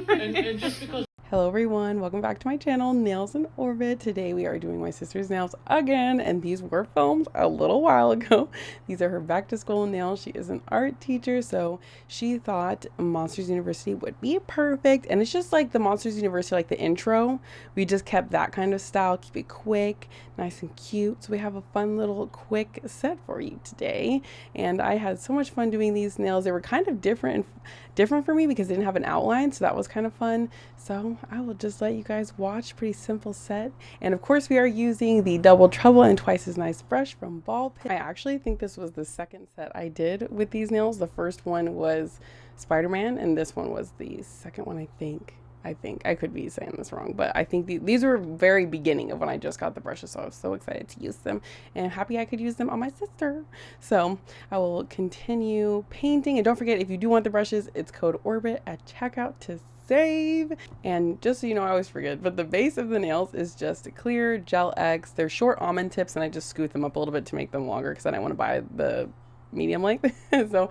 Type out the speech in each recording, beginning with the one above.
And just because. Hello everyone, welcome back to my channel, Nails in Orbit. Today we are doing my sister's nails again, and these were filmed a little while ago. These are her back to school nails. She is an art teacher, so she thought Monsters University would be perfect. And it's just like the Monsters University, like the intro. We just kept that kind of style, keep it quick, nice and cute. So we have a fun little quick set for you today. And I had so much fun doing these nails. They were kind of different for me because they didn't have an outline, so that was kind of fun. So I will just let you guys watch. Pretty simple set. And of course we are using the Double Trouble and Twice as Nice brush from BALLPIT. I actually think this was the second set I did with these nails. The first one was Spider-Man and this one was the second one, I think. I could be saying this wrong, but I think these were very beginning of when I just got the brushes, so I was so excited to use them and happy I could use them on my sister. So I will continue painting, and don't forget, if you do want the brushes, it's code ORBIT at checkout to save. And just so you know, I always forget, but the base of the nails is just clear Gel X. They're short almond tips, and I just scoot them up a little bit to make them longer because I didn't want to buy the medium length. So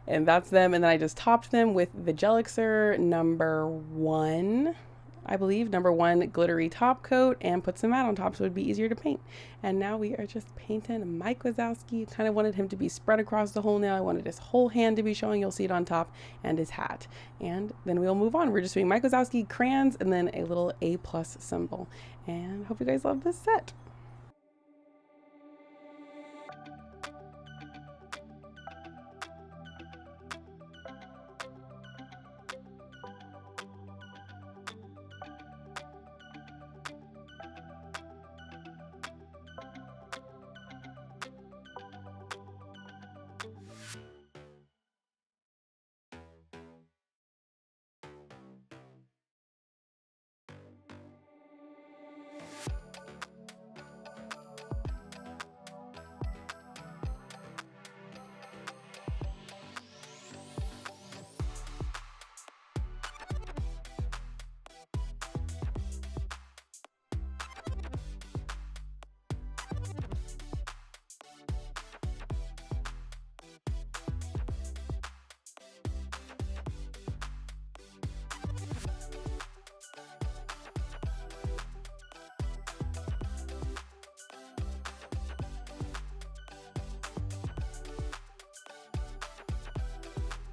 and that's them, and then I just topped them with the Gelixir #1, I believe, #1 glittery top coat, and put some matte on top so it'd be easier to paint. And now we are just painting Mike Wazowski. Kind of wanted him to be spread across the whole nail. I wanted his whole hand to be showing. You'll see it on top, and his hat. And then we'll move on. We're just doing Mike Wazowski crayons and then a little A+ symbol. And hope you guys love this set.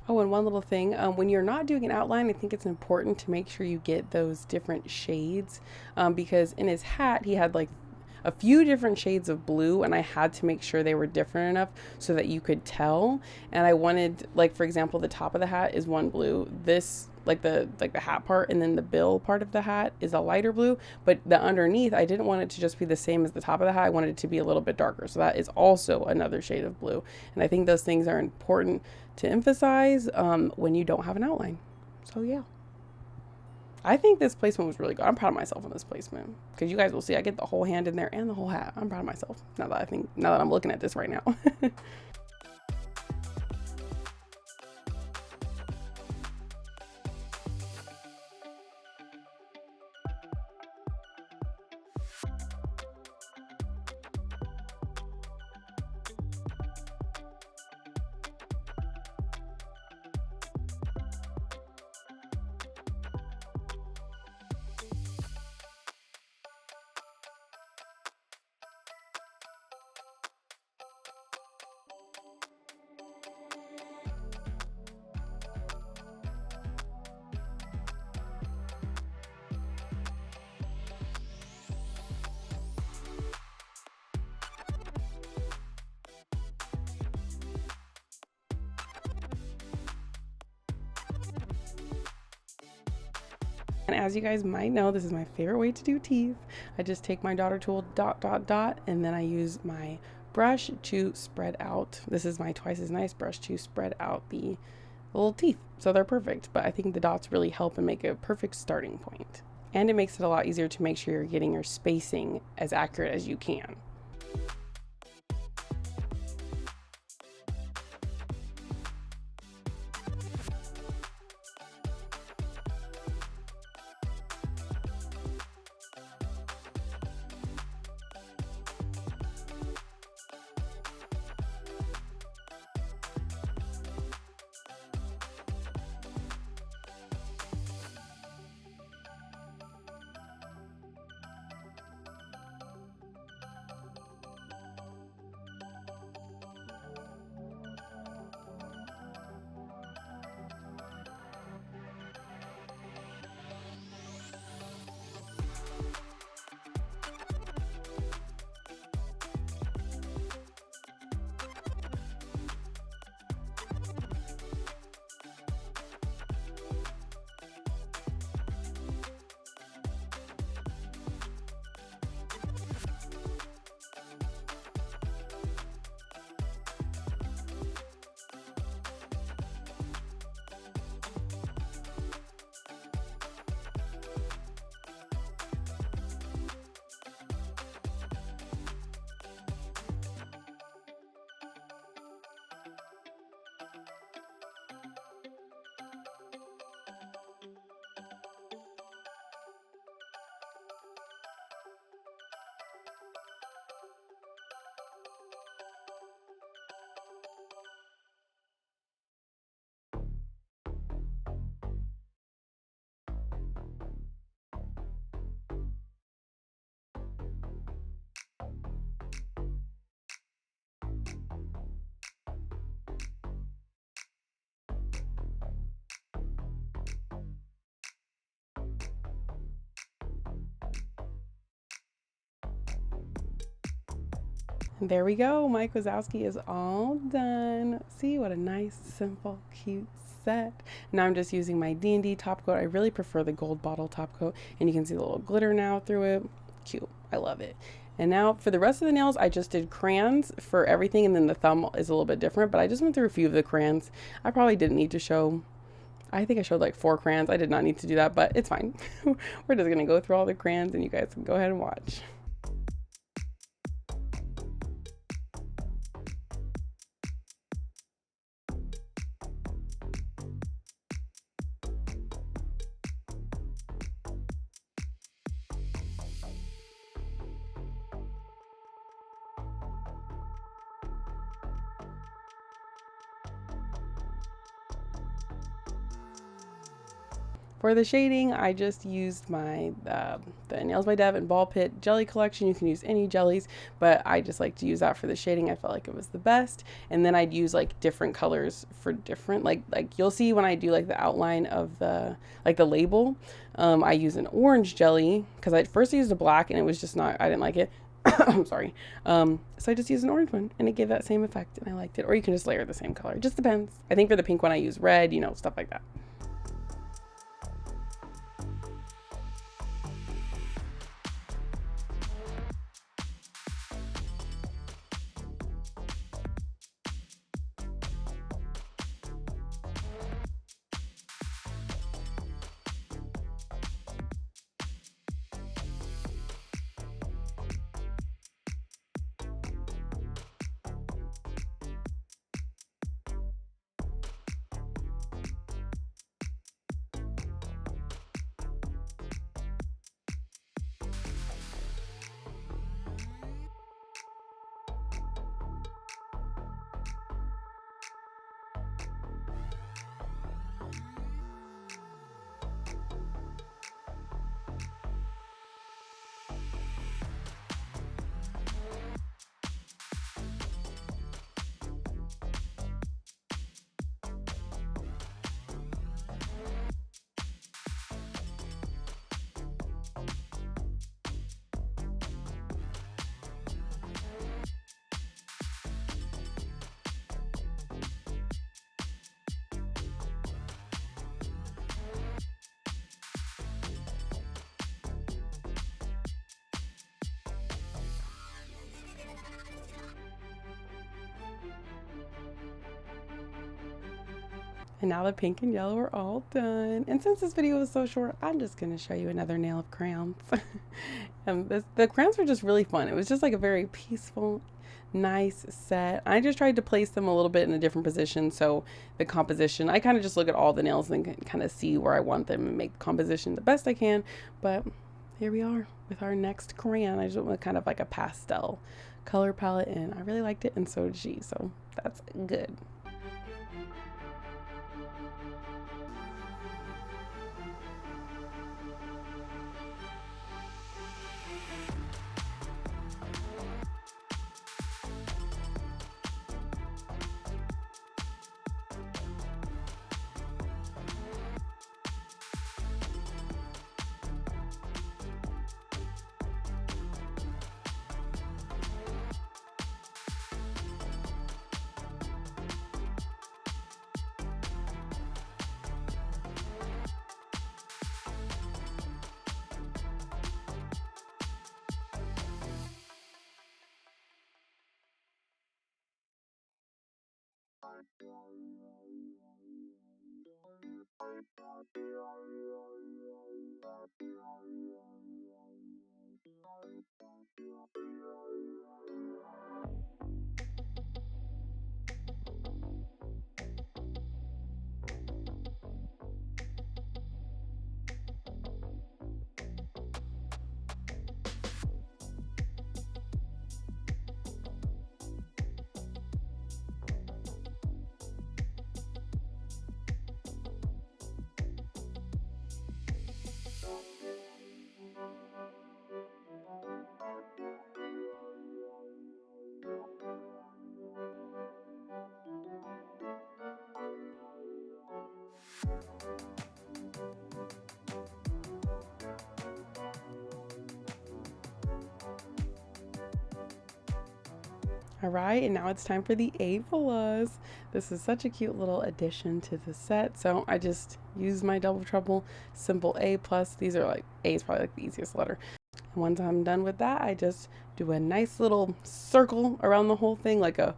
Oh, and one little thing, when you're not doing an outline, I think it's important to make sure you get those different shades, because in his hat, he had like a few different shades of blue, and I had to make sure they were different enough so that you could tell. And I wanted, like, for example, the top of the hat is one blue, this like the hat part, and then the bill part of the hat is a lighter blue, but the underneath, I didn't want it to just be the same as the top of the hat. I wanted it to be a little bit darker, so that is also another shade of blue. And I think those things are important to emphasize when you don't have an outline. So yeah, I think this placement was really good. I'm proud of myself on this placement because you guys will see I get the whole hand in there and the whole hat. I'm proud of myself now that I'm looking at this right now. And as you guys might know, this is my favorite way to do teeth. I just take my daughter tool, dot, dot, dot, and then I use my brush to spread out. This is my Twice as Nice brush to spread out the little teeth. So they're perfect, but I think the dots really help and make a perfect starting point. And it makes it a lot easier to make sure you're getting your spacing as accurate as you can. And there we go. Mike Wazowski is all done. See what a nice, simple, cute set. Now I'm just using my D&D top coat. I really prefer the gold bottle top coat, and you can see the little glitter now through it. Cute. I love it. And now for the rest of the nails, I just did crayons for everything, and then the thumb is a little bit different, but I just went through a few of the crayons. I probably didn't need to show, I think I showed like 4 crayons. I did not need to do that, but it's fine. We're just gonna go through all the crayons and you guys can go ahead and watch. For the shading, I just used my the Nails by Dev and BALLPIT jelly collection. You can use any jellies, but I just like to use that for the shading. I felt like it was the best. And then I'd use like different colors for different, like you'll see when I do like the outline of the label, I use an orange jelly because I first used a black and it was just not, I didn't like it. I'm sorry. So I just used an orange one and it gave that same effect and I liked it. Or you can just layer the same color. It just depends. I think for the pink one I use red, you know, stuff like that. And now the pink and yellow are all done. And since this video was so short, I'm just going to show you another nail of crayons. And the crayons were just really fun. It was just like a very peaceful, nice set. I just tried to place them a little bit in a different position. So the composition, I kind of just look at all the nails and kind of see where I want them and make the composition the best I can. But here we are with our next crayon. I just went with kind of like a pastel color palette and I really liked it and so did she. So that's good. All right, and now it's time for the A+. This is such a cute little addition to the set. So I just used my Double Trouble Simple A+. These are like, A is probably like the easiest letter. And once I'm done with that, I just do a nice little circle around the whole thing, like a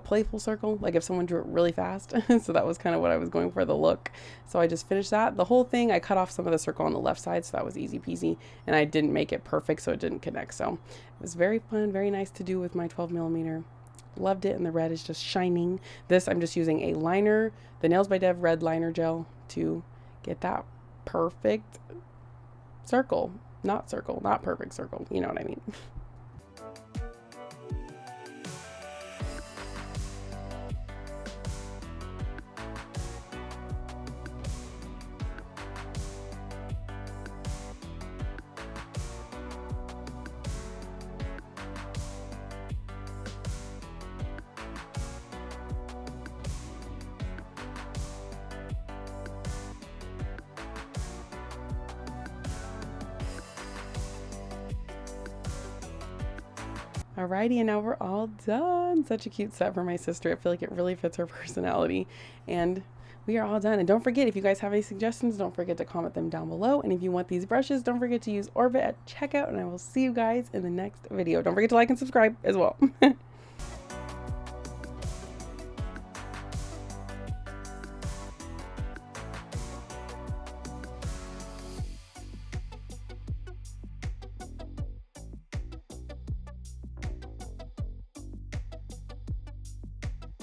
playful circle, like if someone drew it really fast. So that was kind of what I was going for, the look. So I just finished that. The whole thing, I cut off some of the circle on the left side, so that was easy peasy. And I didn't make it perfect, so it didn't connect. So it was very fun, very nice to do with my 12mm. Loved it, and the red is just shining. This, I'm just using a liner, the Nails by Dev red liner gel, to get that perfect circle. Not perfect circle, you know what I mean. Alrighty, and now we're all done. Such a cute set for my sister. I feel like it really fits her personality. And we are all done. And don't forget, if you guys have any suggestions, don't forget to comment them down below. And if you want these brushes, don't forget to use Orbit at checkout. And I will see you guys in the next video. Don't forget to like and subscribe as well.